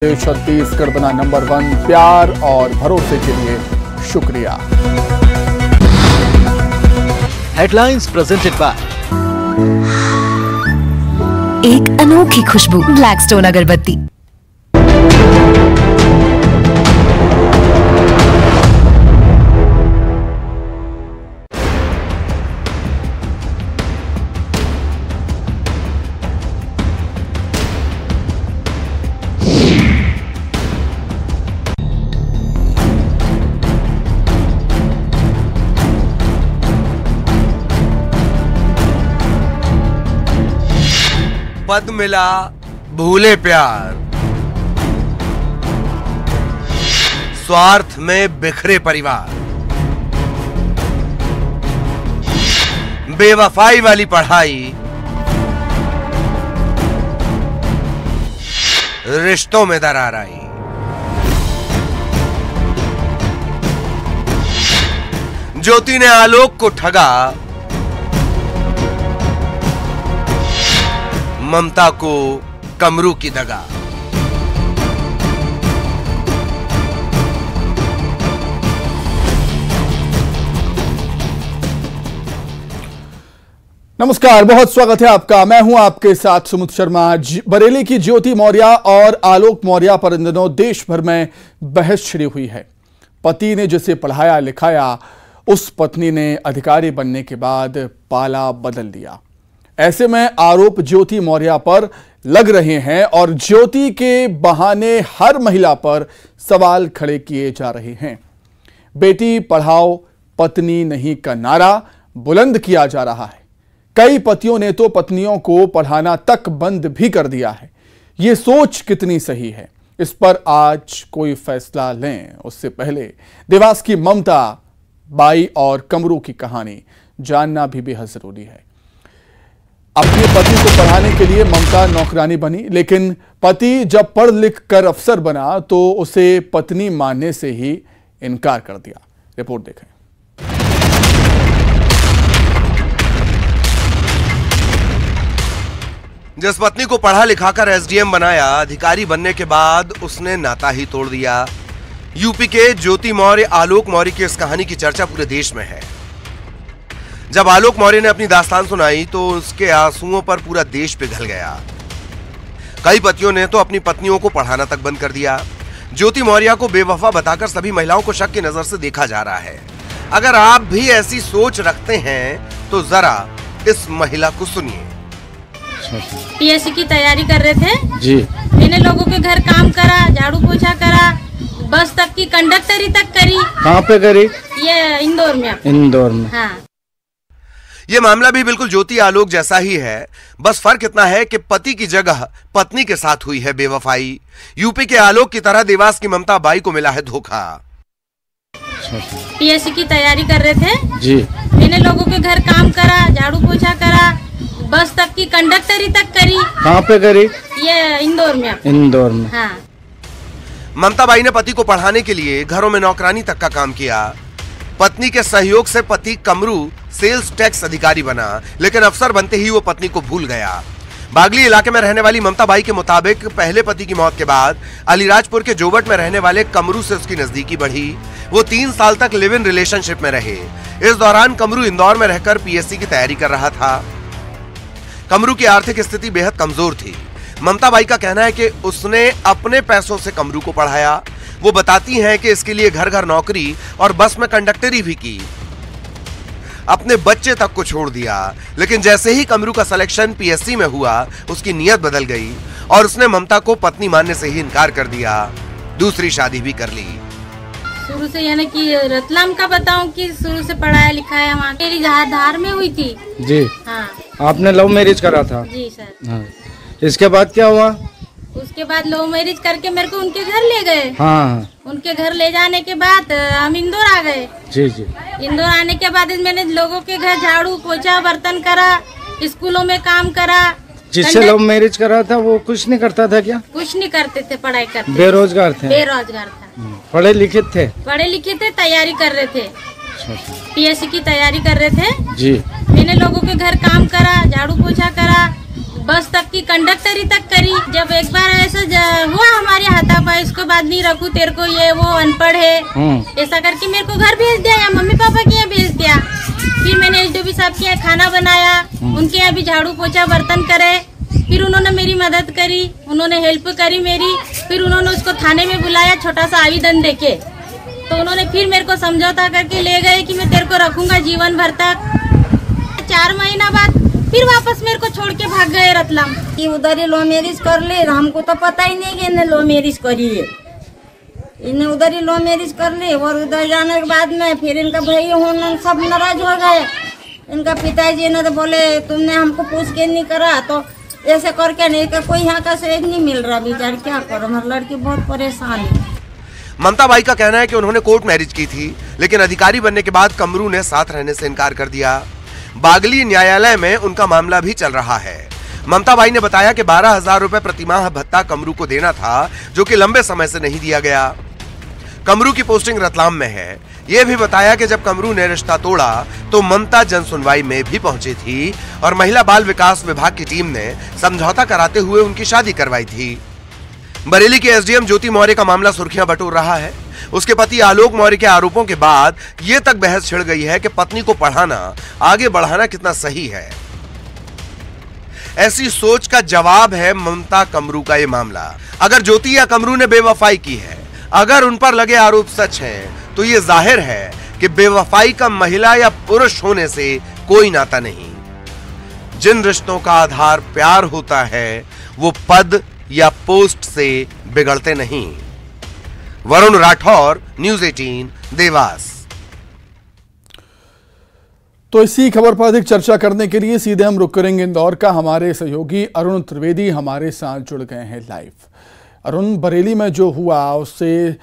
छत्तीसगढ़ बना नंबर 1। प्यार और भरोसे के लिए शुक्रिया। हेडलाइंस प्रेजेंटेड बाय एक अनोखी खुशबू ब्लैकस्टोन अगरबत्ती। पद मिला भूले प्यार, स्वार्थ में बिखरे परिवार, बेवफाई वाली पढ़ाई, रिश्तों में दरार आई। ज्योति ने आलोक को ठगा, ममता को कमरू की दगा। नमस्कार, बहुत स्वागत है आपका। मैं हूं आपके साथ सुमित शर्मा। बरेली की ज्योति मौर्य और आलोक मौर्य पर इन दिनों देश भर में बहस छिड़ी हुई है। पति ने जिसे पढ़ाया लिखाया, उस पत्नी ने अधिकारी बनने के बाद पाला बदल दिया। ऐसे में आरोप ज्योति मौर्य पर लग रहे हैं और ज्योति के बहाने हर महिला पर सवाल खड़े किए जा रहे हैं। बेटी पढ़ाओ पत्नी नहीं का नारा बुलंद किया जा रहा है। कई पतियों ने तो पत्नियों को पढ़ाना तक बंद भी कर दिया है। ये सोच कितनी सही है, इस पर आज कोई फैसला लें उससे पहले देवास की ममता बाई और कमरू की कहानी जानना भी बेहद जरूरी है। अपने पति को पढ़ाने के लिए ममता नौकरानी बनी, लेकिन पति जब पढ़ लिख कर अफसर बना तो उसे पत्नी मानने से ही इनकार कर दिया। रिपोर्ट देखें। जिस पत्नी को पढ़ा लिखाकर एसडीएम बनाया, अधिकारी बनने के बाद उसने नाता ही तोड़ दिया। यूपी के ज्योति मौर्य आलोक मौर्य की इस कहानी की चर्चा पूरे देश में है। जब आलोक मौर्य ने अपनी दास्तान सुनाई तो उसके आंसुओं पर पूरा देश पिघल गया। कई पतियों ने तो अपनी पत्नियों को पढ़ाना तक बंद कर दिया। ज्योति मौर्य को बेवफा बताकर सभी महिलाओं को शक की नजर से देखा जा रहा है। अगर आप भी ऐसी सोच रखते हैं तो जरा इस महिला को सुनिए। पीएससी की तैयारी कर रहे थे जी। मैंने लोगों के घर काम करा, झाड़ू पोछा करा, बस तक की कंडक्टरी तक करी। कहाँ पे करी? ये इंदौर में। इंदौर में। हाँ। ये मामला भी बिल्कुल ज्योति आलोक जैसा ही है, बस फर्क इतना है कि पति की जगह पत्नी के साथ हुई है बेवफाई। यूपी के आलोक की तरह देवास की ममता बाई को मिला है धोखा। पीएससी की तैयारी कर रहे थे जी। मैंने लोगों के घर काम करा, झाड़ू पोछा करा, बस तक की कंडक्टरी तक करी। कहाँ पे करी? ये इंदौर में। इंदौर में। हाँ। ममता बाई ने पति को पढ़ाने के लिए घरों में नौकरानी तक का काम किया। पत्नी के सहयोग से पति कमरू सेल्स टैक्स अधिकारी बना, लेकिन अफसर बनते ही वो पत्नी को भूल गया। बागली इलाके में रहने वाली ममता बाई के मुताबिक पहले पति की मौत के बाद अलीराजपुर के जोबट में रहने वाले कमरू से उसकी नजदीकी बढ़ी। वो 3 साल तक लिव इन रिलेशनशिप में रहे। इस दौरान कमरू इंदौर में रहकर पीएससी की तैयारी कर रहा था। कमरू की आर्थिक स्थिति बेहद कमजोर थी। ममता बाई का कहना है कि उसने अपने पैसों से कमरू को पढ़ाया। वो बताती हैं कि इसके लिए घर घर नौकरी और बस में कंडक्टरी भी की। अपने बच्चे तक को छोड़ दिया, लेकिन जैसे ही कमरू का सिलेक्शन पीएससी में हुआ, उसकी नीयत बदल गई और उसने ममता को पत्नी मानने से ही इनकार कर दिया। दूसरी शादी भी कर ली। शुरू से यानी कि रतलाम का बताऊं कि शुरू से पढ़ाया लिखाया वहाँ। मेरी धार में हुई थी जी। हाँ। आपने लव मैरिज करा था? जी सर। हाँ। इसके बाद क्या हुआ? उसके बाद लव मैरिज करके मेरे को उनके घर ले गए। हाँ। उनके घर ले जाने के बाद हम इंदौर आ गए। जी जी। इंदौर आने के बाद मैंने लोगों के घर झाड़ू पोछा बर्तन करा, स्कूलों में काम करा। जिससे लव मैरिज करा था वो कुछ नहीं करता था क्या? कुछ नहीं करते थे, पढ़ाई करते। बेरोजगार थे? बेरोजगार था। पढ़े लिखे थे? पढ़े लिखे थे, तैयारी कर रहे थे। पीएससी की तैयारी कर रहे थे जी। मैंने लोगों के घर काम करा, झाड़ू पोछा करा, बस तक की कंडक्टरी तक करी। जब एक बार ऐसा हुआ हमारे हाथापाई, इसको बाद नहीं रखू, तेरे को ये वो अनपढ़ है ऐसा करके मेरे को घर भेज दिया या मम्मी पापा के यहाँ भेज दिया। फिर मैंने एसडीओ साहब के यहाँ खाना बनाया, उनके यहाँ भी झाड़ू पोछा बर्तन करे। फिर उन्होंने मेरी मदद करी, उन्होंने हेल्प करी मेरी। फिर उन्होंने उसको थाने में बुलाया छोटा सा आवेदन देके, तो उन्होंने फिर मेरे को समझौता करके ले गए कि मैं तेरे को रखूंगा जीवन भर तक। 4 महीना बाद फिर वापस मेरे को छोड़ के भाग गए रतलाम। कि उधर ही लो मैरिज कर ले, हमको तो पता ही नहीं कि इन्हें लो मैरिज करी है। इन्हें उधर ही लो मैरिज कर ली और उधर जाने के बाद में फिर इनका भाई होना सब नाराज हो गए। इनका पिताजी ने तो बोले तुमने हमको पूछ के नहीं करा, तो ऐसे करके नहीं का कोई यहाँ का सहयोग नहीं मिल रहा। बेचारी क्या करो, हमारी लड़की बहुत परेशान है। ममता बाई का कहना है कि उन्होंने कोर्ट मैरिज की थी, लेकिन अधिकारी बनने के बाद कमरू ने साथ रहने से इनकार कर दिया। बागली न्यायालय में उनका मामला भी चल रहा है। ममता बाई ने बताया कि 12,000 रुपए प्रतिमाह भत्ता कमरू को देना था, जो कि लंबे समय से नहीं दिया गया। कमरू की पोस्टिंग रतलाम में है। यह भी बताया कि जब कमरू ने रिश्ता तोड़ा तो ममता जन सुनवाई में भी पहुंची थी और महिला बाल विकास विभाग की टीम ने समझौता कराते हुए उनकी शादी करवाई थी। बरेली के एसडीएम ज्योति मौर्य का मामला सुर्खियां बटोर रहा है। उसके पति आलोक मौर्य के आरोपों के बाद यह तक बहस छिड़ गई है कि पत्नी को पढ़ाना, आगे बढ़ाना कितना सही है। ऐसी सोच का जवाब है ममता कमरू का यह मामला। अगर ज्योति या कमरू ने बेवफाई की है, अगर उन पर लगे आरोप सच हैं, तो यह जाहिर है कि बेवफाई का महिला या पुरुष होने से कोई नाता नहीं। जिन रिश्तों का आधार प्यार होता है, वो पद या पोस्ट से बिगड़ते नहीं। वरुण राठौर, न्यूज़ 18, देवास। तो इसी खबर पर अधिक चर्चा करने के लिए सीधे हम रुक करेंगे इंदौर का। हमारे सहयोगी अरुण त्रिवेदी हमारे साथ जुड़ गए हैं लाइव। अरुण, बरेली में जो हुआ उससे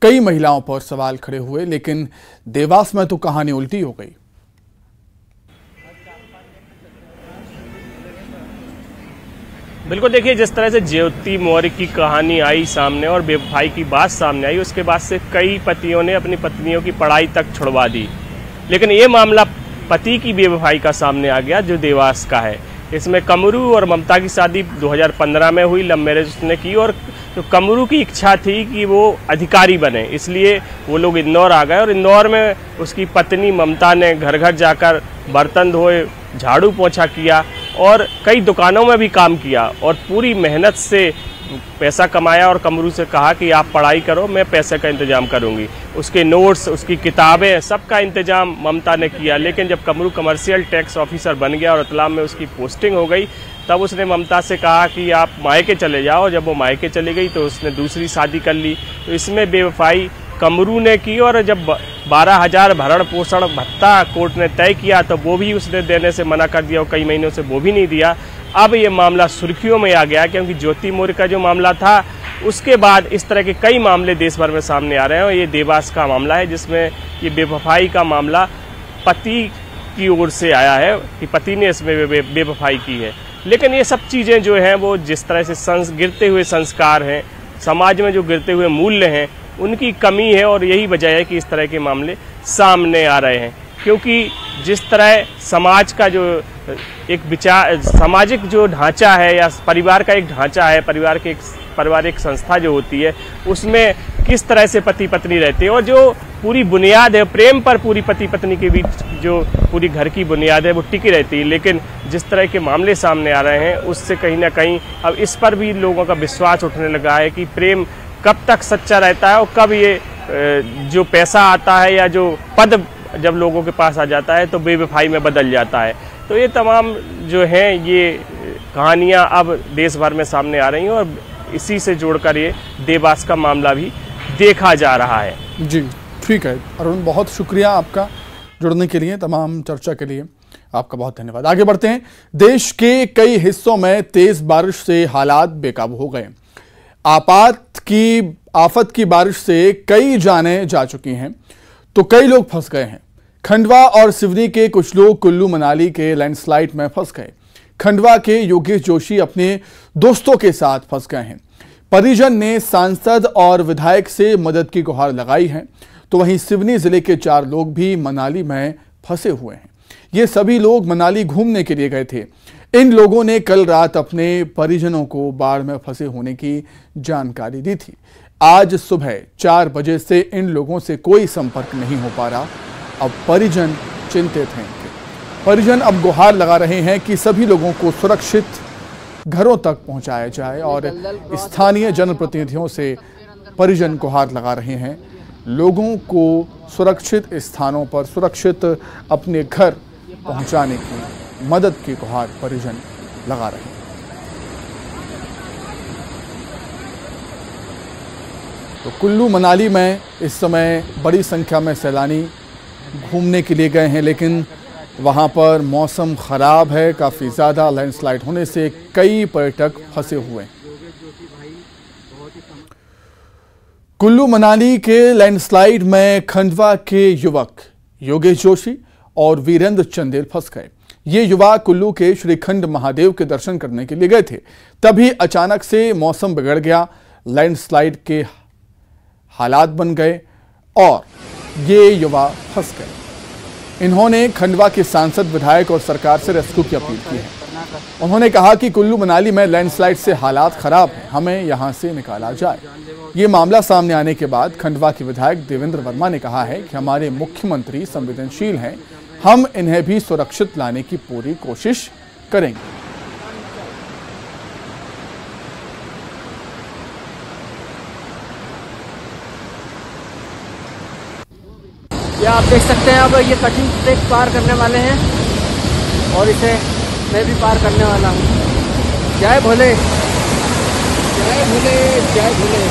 कई महिलाओं पर सवाल खड़े हुए, लेकिन देवास में तो कहानी उल्टी हो गई। बिल्कुल, देखिए जिस तरह से ज्योति मौर्य की कहानी आई सामने और बेवफाई की बात सामने आई, उसके बाद से कई पतियों ने अपनी पत्नियों की पढ़ाई तक छुड़वा दी। लेकिन ये मामला पति की बेवफाई का सामने आ गया, जो देवास का है। इसमें कमरू और ममता की शादी 2015 में हुई, लव मैरिज उसने की, और तो कमरू की इच्छा थी कि वो अधिकारी बने, इसलिए वो लोग इंदौर आ गए। और इंदौर में उसकी पत्नी ममता ने घर घर जाकर बर्तन धोए, झाड़ू पोछा किया और कई दुकानों में भी काम किया और पूरी मेहनत से पैसा कमाया। और कमरू से कहा कि आप पढ़ाई करो, मैं पैसे का इंतजाम करूंगी। उसके नोट्स, उसकी किताबें, सबका इंतजाम ममता ने किया। लेकिन जब कमरू कमर्शियल टैक्स ऑफिसर बन गया और रतलाम में उसकी पोस्टिंग हो गई, तब उसने ममता से कहा कि आप मायके चले जाओ। जब वो मायके चली गई तो उसने दूसरी शादी कर ली। तो इसमें बेवफाई कमरू ने की। और जब 12,000 भरण पोषण भत्ता कोर्ट ने तय किया तो वो भी उसने देने से मना कर दिया और कई महीनों से वो भी नहीं दिया। अब ये मामला सुर्खियों में आ गया, क्योंकि ज्योति मौर्य का जो मामला था, उसके बाद इस तरह के कई मामले देश भर में सामने आ रहे हैं। और ये देवास का मामला है, जिसमें ये बेवफाई का मामला पति की ओर से आया है कि पति ने इसमें बेवफाई की है। लेकिन ये सब चीज़ें जो हैं, वो जिस तरह से गिरते हुए संस्कार हैं, समाज में जो गिरते हुए मूल्य हैं, उनकी कमी है। और यही वजह है कि इस तरह के मामले सामने आ रहे हैं। क्योंकि जिस तरह समाज का जो एक विचार, सामाजिक जो ढांचा है या परिवार का एक ढांचा है, पारिवारिक संस्था जो होती है, उसमें किस तरह से पति पत्नी रहते हैं और जो पूरी बुनियाद है प्रेम पर, पूरी पति पत्नी के बीच जो पूरी घर की बुनियाद है वो टिकी रहती है। लेकिन जिस तरह के मामले सामने आ रहे हैं, उससे कहीं ना कहीं अब इस पर भी लोगों का विश्वास उठने लगा है कि प्रेम कब तक सच्चा रहता है और कब ये जो पैसा आता है या जो पद जब लोगों के पास आ जाता है तो बेवफाई में बदल जाता है। तो ये तमाम जो हैं ये कहानियां अब देश भर में सामने आ रही हैं और इसी से जोड़कर ये देवास का मामला भी देखा जा रहा है। जी ठीक है अरुण, बहुत शुक्रिया आपका जुड़ने के लिए, तमाम चर्चा के लिए आपका बहुत धन्यवाद। आगे बढ़ते हैं। देश के कई हिस्सों में तेज बारिश से हालात बेकाबू हो गए। आफत की बारिश से कई जानें जा चुकी हैं तो कई लोग फंस गए हैं। खंडवा और सिवनी के कुछ लोग कुल्लू मनाली के लैंडस्लाइड में फंस गए। खंडवा के योगेश जोशी अपने दोस्तों के साथ फंस गए हैं। परिजन ने सांसद और विधायक से मदद की गुहार लगाई है। तो वहीं सिवनी जिले के 4 लोग भी मनाली में फंसे हुए हैं। ये सभी लोग मनाली घूमने के लिए गए थे। इन लोगों ने कल रात अपने परिजनों को बाढ़ में फंसे होने की जानकारी दी थी। आज सुबह 4 बजे से इन लोगों से कोई संपर्क नहीं हो पा रहा। अब परिजन चिंतित हैं। परिजन अब गुहार लगा रहे हैं कि सभी लोगों को सुरक्षित घरों तक पहुंचाया जाए और स्थानीय जनप्रतिनिधियों से परिजन गुहार लगा रहे हैं लोगों को सुरक्षित स्थानों पर सुरक्षित अपने घर पहुंचाने की मदद की गुहार परिजन लगा रहे हैं। तो कुल्लू मनाली में इस समय बड़ी संख्या में सैलानी घूमने के लिए गए हैं, लेकिन वहां पर मौसम खराब है। काफ़ी ज़्यादा लैंडस्लाइड होने से कई पर्यटक फंसे हुए हैं। कुल्लू मनाली के लैंडस्लाइड में खंडवा के युवक योगेश जोशी और वीरेंद्र चंदेल फंस गए। ये युवा कुल्लू के श्रीखंड महादेव के दर्शन करने के लिए गए थे, तभी अचानक से मौसम बिगड़ गया, लैंडस्लाइड के हालात बन गए और ये युवा फंस गए। इन्होंने खंडवा के सांसद, विधायक और सरकार से रेस्क्यू की अपील की है। उन्होंने कहा कि कुल्लू मनाली में लैंडस्लाइड से हालात खराब हैं, हमें यहां से निकाला जाए। ये मामला सामने आने के बाद खंडवा के विधायक देवेंद्र वर्मा ने कहा है कि हमारे मुख्यमंत्री संवेदनशील हैं, हम इन्हें भी सुरक्षित लाने की पूरी कोशिश करेंगे। ये आप देख सकते हैं, अब ये कठिन ट्रैक पार करने वाले हैं और इसे मैं भी पार करने वाला हूँ। जय भोले, जय भोले, जय भोले,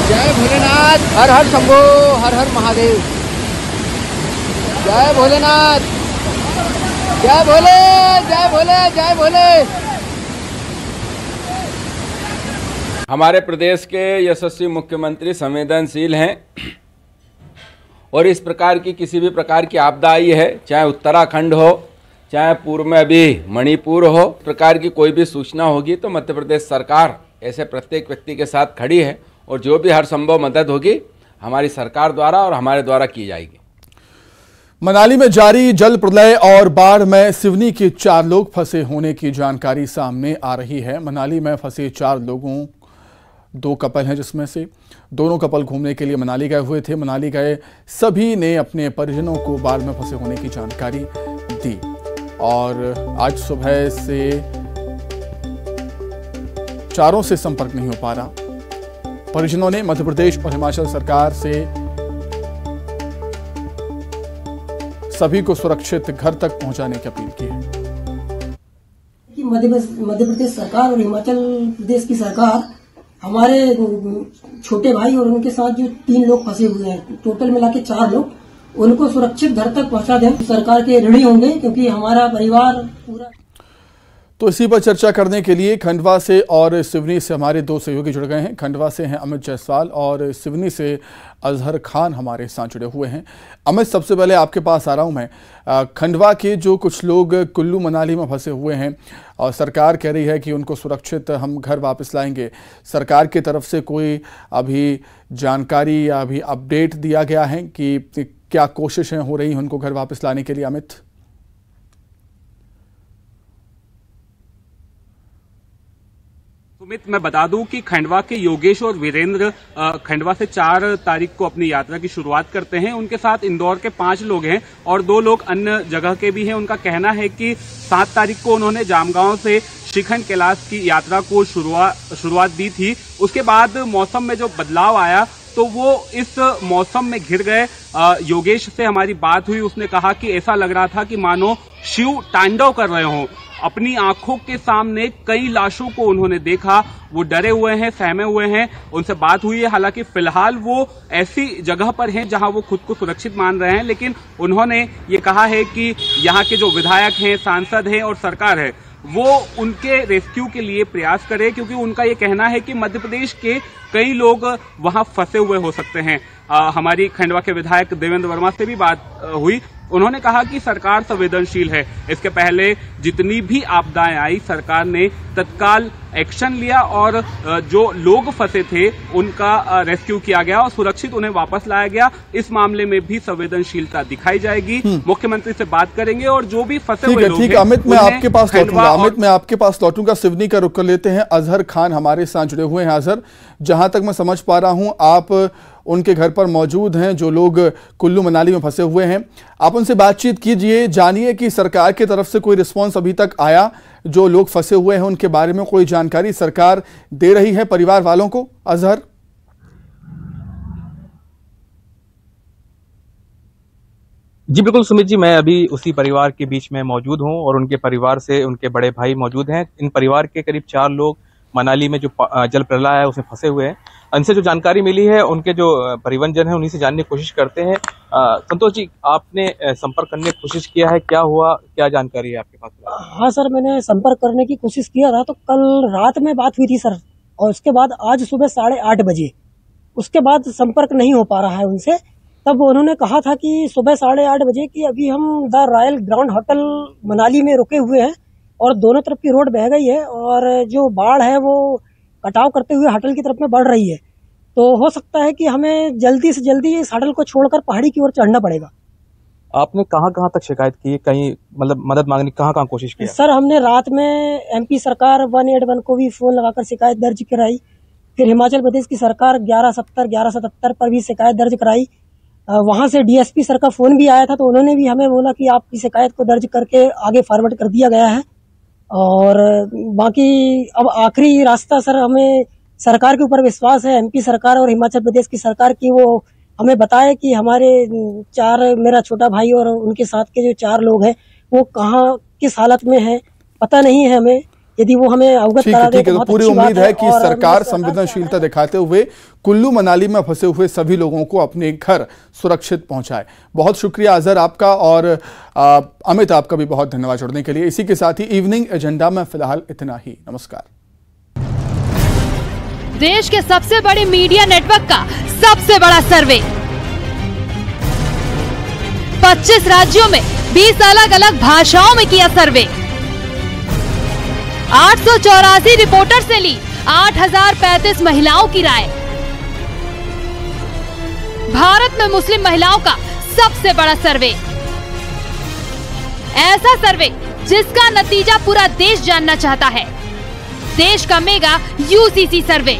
जय भोलेनाथ, हर हर शंभो, हर हर महादेव, जय भोलेनाथ, जय भोले, जय भोले, जय भोले। हमारे प्रदेश के यशस्वी मुख्यमंत्री संवेदनशील हैं और इस प्रकार की किसी भी प्रकार की आपदा आई है, चाहे उत्तराखंड हो, चाहे पूर्व में अभी मणिपुर हो, इस प्रकार की कोई भी सूचना होगी तो मध्य प्रदेश सरकार ऐसे प्रत्येक व्यक्ति के साथ खड़ी है और जो भी हर संभव मदद होगी हमारी सरकार द्वारा और हमारे द्वारा की जाएगी। मनाली में जारी जल प्रलय और बाढ़ में सिवनी के 4 लोग फंसे होने की जानकारी सामने आ रही है। मनाली में फंसे 4 लोगों, 2 कपल हैं जिसमें से दोनों कपल घूमने के लिए मनाली गए हुए थे। मनाली गए सभी ने अपने परिजनों को बाढ़ में फंसे होने की जानकारी दी और आज सुबह से चारों से संपर्क नहीं हो पा रहा। परिजनों ने मध्य प्रदेश और हिमाचल सरकार से सभी को सुरक्षित घर तक पहुंचाने की अपील की है। कि मध्य प्रदेश सरकार और हिमाचल प्रदेश की सरकार हमारे छोटे भाई और उनके साथ जो 3 लोग फंसे हुए हैं, टोटल मिला के 4 लोग, उनको सुरक्षित घर तक पहुंचा दें। सरकार के ऋणी होंगे क्योंकि हमारा परिवार पूरा। तो इसी पर चर्चा करने के लिए खंडवा से और सिवनी से हमारे 2 सहयोगी जुड़ गए हैं। खंडवा से हैं अमित जायसवाल और सिवनी से अजहर खान हमारे साथ जुड़े हुए हैं। अमित, सबसे पहले आपके पास आ रहा हूं मैं। खंडवा के जो कुछ लोग कुल्लू मनाली में फंसे हुए हैं और सरकार कह रही है कि उनको सुरक्षित हम घर वापस लाएंगे, सरकार की तरफ से कोई अभी जानकारी या अभी अपडेट दिया गया है कि क्या कोशिशें हो रही हैं उनको घर वापस लाने के लिए? अमित, सुमित, मैं बता दूं कि खंडवा के योगेश और वीरेंद्र खंडवा से 4 तारीख को अपनी यात्रा की शुरुआत करते हैं। उनके साथ इंदौर के 5 लोग हैं और 2 लोग अन्य जगह के भी हैं। उनका कहना है कि 7 तारीख को उन्होंने जामगांव से श्रीखंड कैलाश की यात्रा को शुरुआत दी थी। उसके बाद मौसम में जो बदलाव आया तो वो इस मौसम में घिर गए। योगेश से हमारी बात हुई, उसने कहा कि ऐसा लग रहा था कि मानो शिव तांडव कर रहे हों। अपनी आंखों के सामने कई लाशों को उन्होंने देखा, वो डरे हुए हैं, सहमे हुए हैं। उनसे बात हुई है, हालांकि फिलहाल वो ऐसी जगह पर हैं जहां वो खुद को सुरक्षित मान रहे हैं, लेकिन उन्होंने ये कहा है कि यहाँ के जो विधायक हैं, सांसद हैं और सरकार है वो उनके रेस्क्यू के लिए प्रयास करे, क्योंकि उनका ये कहना है कि मध्य प्रदेश के कई लोग वहां फंसे हुए हो सकते हैं। हमारी खंडवा के विधायक देवेंद्र वर्मा से भी बात हुई, उन्होंने कहा कि सरकार संवेदनशील है। इसके पहले जितनी भी आपदाएं आई सरकार ने तत्काल एक्शन लिया और जो लोग फंसे थे उनका रेस्क्यू किया गया और सुरक्षित उन्हें वापस लाया गया। इस मामले में भी संवेदनशीलता दिखाई जाएगी। मुख्यमंत्री से बात करेंगे और जो भी फंसे हुए लोग हैं, अमित मैं आपके पास लौटूंगा। सिवनी का रुख कर लेते हैं। अजहर खान हमारे साथ जुड़े हुए हैं। अजहर, जहां तक मैं समझ पा रहा हूं आप उनके घर पर मौजूद हैं जो लोग कुल्लू मनाली में फंसे हुए हैं। आप उनसे बातचीत कीजिए, जानिए कि सरकार की तरफ से कोई रिस्पांस अभी तक आया, जो लोग फंसे हुए हैं उनके बारे में कोई जानकारी सरकार दे रही है परिवार वालों को। अजहर जी बिल्कुल सुमित जी, मैं अभी उसी परिवार के बीच में मौजूद हूं और उनके परिवार से उनके बड़े भाई मौजूद हैं। इन परिवार के करीब 4 लोग मनाली में जो जल प्रलय है उसमें फंसे हुए हैं। इनसे जो जानकारी मिली है उनके जो परिवनजन है उन्हीं से जानने की कोशिश करते हैं। संतोष जी, आपने संपर्क करने की कोशिश किया है, क्या हुआ, क्या जानकारी है आपके पास? हाँ सर, मैंने संपर्क करने की कोशिश किया था, तो कल रात में बात हुई थी सर, और उसके बाद आज सुबह 8:30 बजे उसके बाद संपर्क नहीं हो पा रहा है उनसे। तब उन्होंने कहा था कि सुबह 8:30 बजे कि अभी हम the royal ground hotel Manali में रुके हुए हैं और दोनों तरफ की रोड बह गई है और जो बाढ़ है वो कटाव करते हुए होटल की तरफ में बढ़ रही है। तो हो सकता है कि हमें जल्दी से जल्दी इस होटल को छोड़कर पहाड़ी की ओर चढ़ना पड़ेगा। आपने कहाँ तक शिकायत की, कहीं मतलब मदद मांगने की कहाँ कोशिश की? सर, हमने रात में MP सरकार 181 को भी फोन लगाकर शिकायत दर्ज कराई, फिर हिमाचल प्रदेश की सरकार 1170, 1177 पर भी शिकायत दर्ज कराई। वहां से DSP सर का फोन भी आया था, तो उन्होंने भी हमें बोला कि आपकी शिकायत को दर्ज करके आगे फॉरवर्ड कर दिया गया है। और बाकी अब आखिरी रास्ता सर, हमें सरकार के ऊपर विश्वास है, MP सरकार और हिमाचल प्रदेश की सरकार की, वो हमें बताए कि हमारे 4, मेरा छोटा भाई और उनके साथ के जो 4 लोग हैं वो कहाँ किस हालत में हैं पता नहीं है हमें। यदि वो हमें अवगत करा दे तो पूरी उम्मीद है कि सरकार संवेदनशीलता दिखाते हुए कुल्लू मनाली में फंसे हुए सभी लोगों को अपने घर सुरक्षित पहुंचाए। बहुत शुक्रिया अजहर आपका, और अमित आपका भी बहुत धन्यवाद जुड़ने के लिए। इसी के साथ ही इवनिंग एजेंडा में फिलहाल इतना ही। नमस्कार। देश के सबसे बड़े मीडिया नेटवर्क का सबसे बड़ा सर्वे, 25 राज्यों में 20 अलग अलग भाषाओं में किया सर्वे, 884 रिपोर्टर से ली 8035 महिलाओं की राय। भारत में मुस्लिम महिलाओं का सबसे बड़ा सर्वे, ऐसा सर्वे जिसका नतीजा पूरा देश जानना चाहता है। देश का mega UCC survey.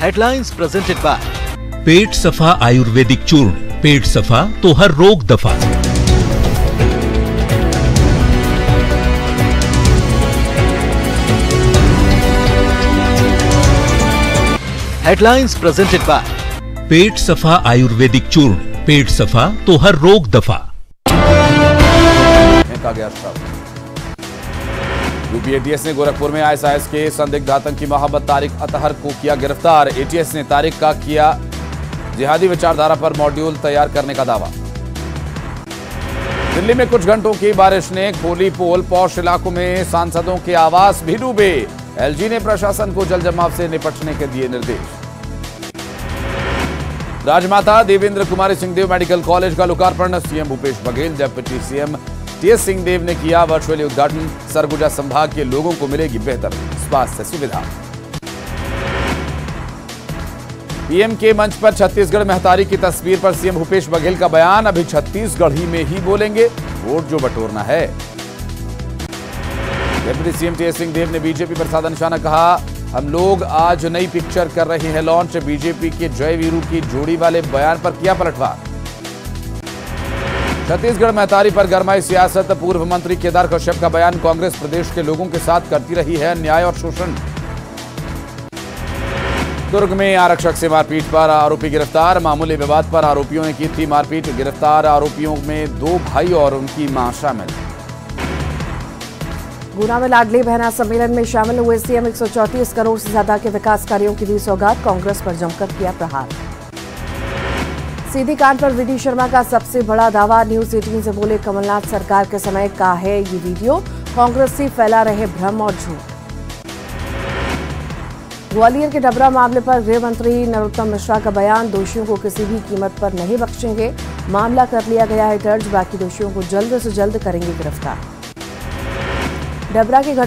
Headlines presented by Pet Safa आयुर्वेदिक चूर्ण, पेट सफा तो हर रोग दफा। Headlines presented by Pet Safa आयुर्वेदिक चूर्ण, पेट सफा तो हर रोग दफा। यूपी ATS ने गोरखपुर में ISIS के संदिग्ध आतंकी मोहम्मद तारिक अतहर को किया गिरफ्तार। ATS ने तारिक का किया जिहादी विचारधारा पर मॉड्यूल तैयार करने का दावा। दिल्ली में कुछ घंटों की बारिश ने खोली पोल, पौष इलाकों में सांसदों के आवास भी डूबे। LG ने प्रशासन को जल जमाव से निपटने के दिए निर्देश। राजमाता देवेंद्र कुमारी सिंहदेव मेडिकल कॉलेज का लोकार्पण, CM Bhupesh Baghel, deputy CM TS Singhdeo ने किया वर्चुअली उद्घाटन। सरगुजा संभाग के लोगों को मिलेगी बेहतर स्वास्थ्य सुविधा। PM के मंच पर छत्तीसगढ़ महतारी की तस्वीर पर CM भूपेश बघेल का बयान, अभी छत्तीसगढ़ ही में ही बोलेंगे, वोट जो बटोरना है। डिप्टी CM TS सिंहदेव ने बीजेपी पर साधा निशाना, कहा हम लोग आज नई पिक्चर कर रहे हैं लॉन्च। बीजेपी के जय वीरू की जोड़ी वाले बयान पर किया पलटवार। छत्तीसगढ़ महतारी पर गरमाई सियासत, पूर्व मंत्री केदार कश्यप का बयान, कांग्रेस प्रदेश के लोगों के साथ करती रही है अन्याय और शोषण। दुर्ग में आरक्षक से मारपीट पर आरोपी गिरफ्तार, मामूली विवाद पर आरोपियों ने की थी मारपीट। गिरफ्तार आरोपियों में 2 भाई और उनकी मां शामिल। गुना में लाडली बहना सम्मेलन में शामिल हुए CM 134 करोड़ से ज्यादा के विकास कार्यों की दी सौगात, कांग्रेस पर जमकर किया प्रहार। सीधी कांड पर VD शर्मा का सबसे बड़ा दावा, न्यूज 18 से बोले कमलनाथ सरकार के समय का है ये वीडियो, कांग्रेस से फैला रहे भ्रम और झूठ। ग्वालियर के डबरा मामले पर गृह मंत्री नरोत्तम मिश्रा का बयान, दोषियों को किसी भी कीमत पर नहीं बख्शेंगे। मामला कर लिया गया है दर्ज, बाकी दोषियों को जल्द से जल्द करेंगे गिरफ्तार। डबरा की घटना